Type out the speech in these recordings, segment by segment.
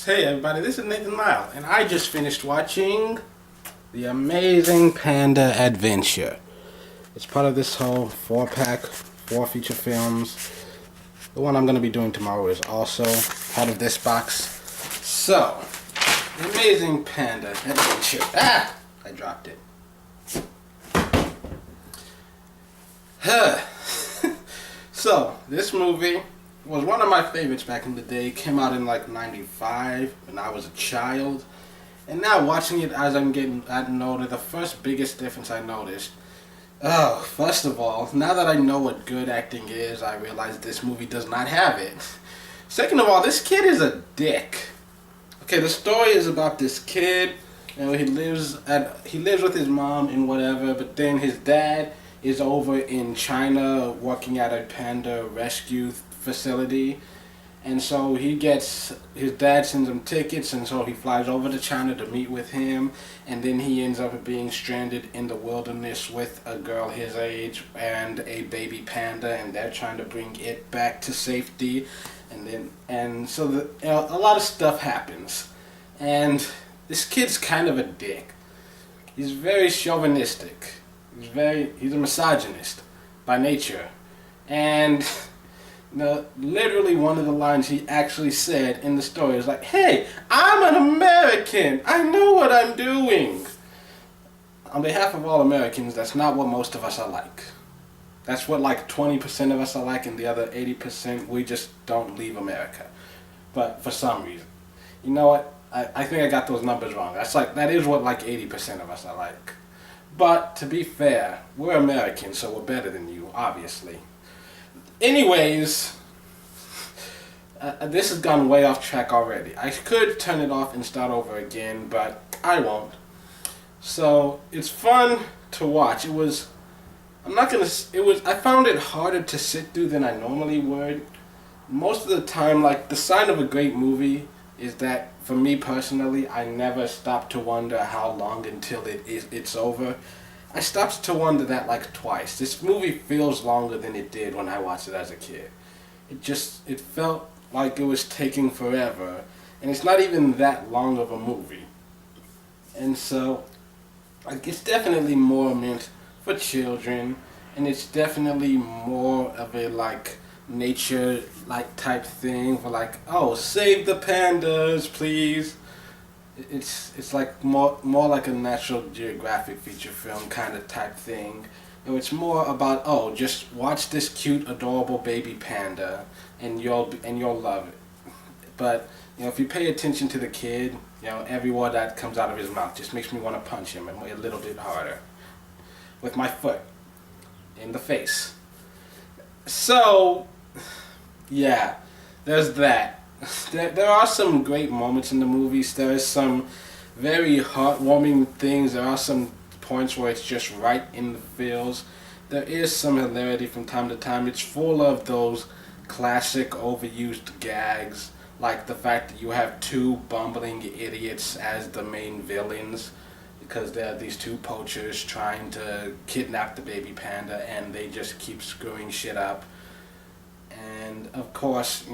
Hey everybody, this is Nathan Lyle, and I just finished watching The Amazing Panda Adventure. It's part of this whole 4-pack, 4 feature films. The one I'm going to be doing tomorrow is also part of this box. So, The Amazing Panda Adventure. I dropped it. So, this movie was one of my favorites back in the day. It came out in like 95 when I was a child. And now watching it as I'm getting older, the first biggest difference I noticed, first of all, now that I know what good acting is, I realize this movie does not have it. Second of all, this kid is a dick. Okay, the story is about this kid, he lives with his mom and whatever, but then his dad is over in China working at a panda rescue facility, and so his dad sends him tickets, and so he flies over to China to meet with him, and then he ends up being stranded in the wilderness with a girl his age and a baby panda, and they're trying to bring it back to safety, and so a lot of stuff happens, and this kid's kind of a dick. He's very chauvinistic. He's a misogynist by nature, and literally one of the lines he actually said in the story is like, "Hey, I'm an American. I know what I'm doing." On behalf of all Americans, that's not what most of us are like. That's what like 20% of us are like, and the other 80% we just don't leave America. But for some reason, you know what? I think I got those numbers wrong. That is what like 80% of us are like. But to be fair, we're Americans, so we're better than you, obviously. Anyways, this has gone way off track already. I could turn it off and start over again, but I won't. So, it's fun to watch. I found it harder to sit through than I normally would. Most of the time, like, the sign of a great movie is that, for me personally, I never stop to wonder how long until it's over. I stopped to wonder that like twice. This movie feels longer than it did when I watched it as a kid. It felt like it was taking forever, and it's not even that long of a movie. And so, like, it's definitely more meant for children, and it's definitely more of a like nature like type thing for like, oh, save the pandas, please. It's like more like a National Geographic feature film kind of type thing. And it's more about, oh, just watch this cute, adorable baby panda, and you'll love it. But if you pay attention to the kid, every word that comes out of his mouth just makes me want to punch him a little bit harder with my foot in the face. So, yeah, there's that. There are some great moments in the movies. There is some very heartwarming things. There are some points where it's just right in the feels. There is some hilarity from time to time. It's full of those classic overused gags, like the fact that you have 2 bumbling idiots as the main villains, because there are these 2 poachers trying to kidnap the baby panda, and they just keep screwing shit up. And of course,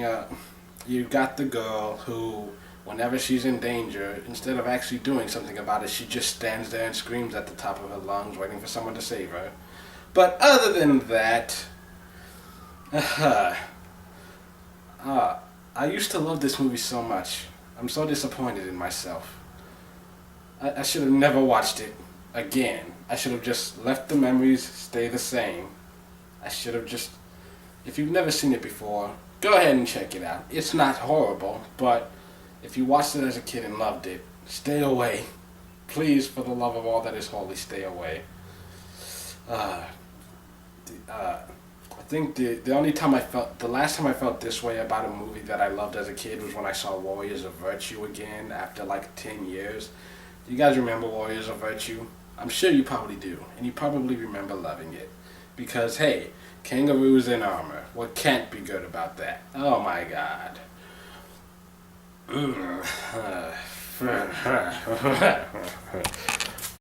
you got the girl who, whenever she's in danger, instead of actually doing something about it, she just stands there and screams at the top of her lungs, waiting for someone to save her. But other than that, I used to love this movie so much. I'm so disappointed in myself. I should have never watched it again. I should have just let the memories stay the same. If you've never seen it before, go ahead and check it out. It's not horrible, but if you watched it as a kid and loved it, stay away. Please, for the love of all that is holy, stay away. I think the last time I felt this way about a movie that I loved as a kid was when I saw Warriors of Virtue again after like 10 years. Do you guys remember Warriors of Virtue? I'm sure you probably do, and you probably remember loving it. Because, hey, kangaroos in armor. What can't be good about that? Oh my god.